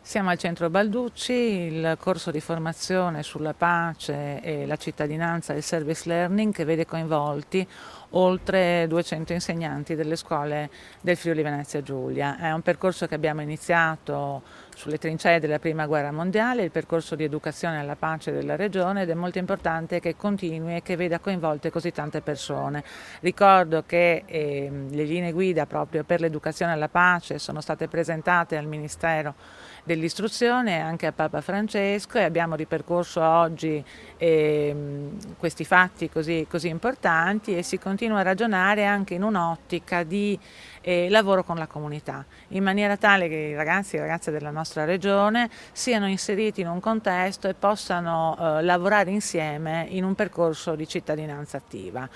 Siamo al Centro Balducci, il corso di formazione sulla pace e la cittadinanza e il service learning che vede coinvolti oltre 200 insegnanti delle scuole del Friuli Venezia Giulia. È un percorso che abbiamo iniziato sulle trincee della Prima Guerra Mondiale, il percorso di educazione alla pace della regione, ed è molto importante che continui e che veda coinvolte così tante persone. Ricordo che le linee guida proprio per l'educazione alla pace sono state presentate al Ministero dell'Istruzione e anche a Papa Francesco, e abbiamo ripercorso oggi questi fatti così importanti, e si continua a ragionare anche in un'ottica di lavoro con la comunità, in maniera tale che i ragazzi e le ragazze della nostra regione siano inseriti in un contesto e possano lavorare insieme in un percorso di cittadinanza attiva.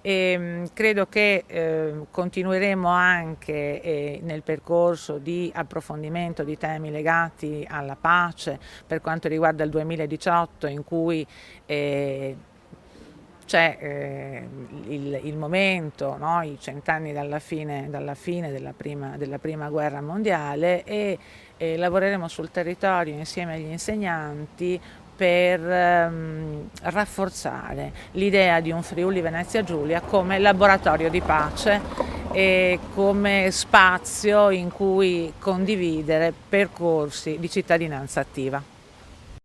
Credo che continueremo anche nel percorso di approfondimento di temi legati alla pace per quanto riguarda il 2018, in cui c'è il momento, no? I 100 anni dalla fine della prima guerra mondiale, e lavoreremo sul territorio insieme agli insegnanti per rafforzare l'idea di un Friuli Venezia Giulia come laboratorio di pace e come spazio in cui condividere percorsi di cittadinanza attiva.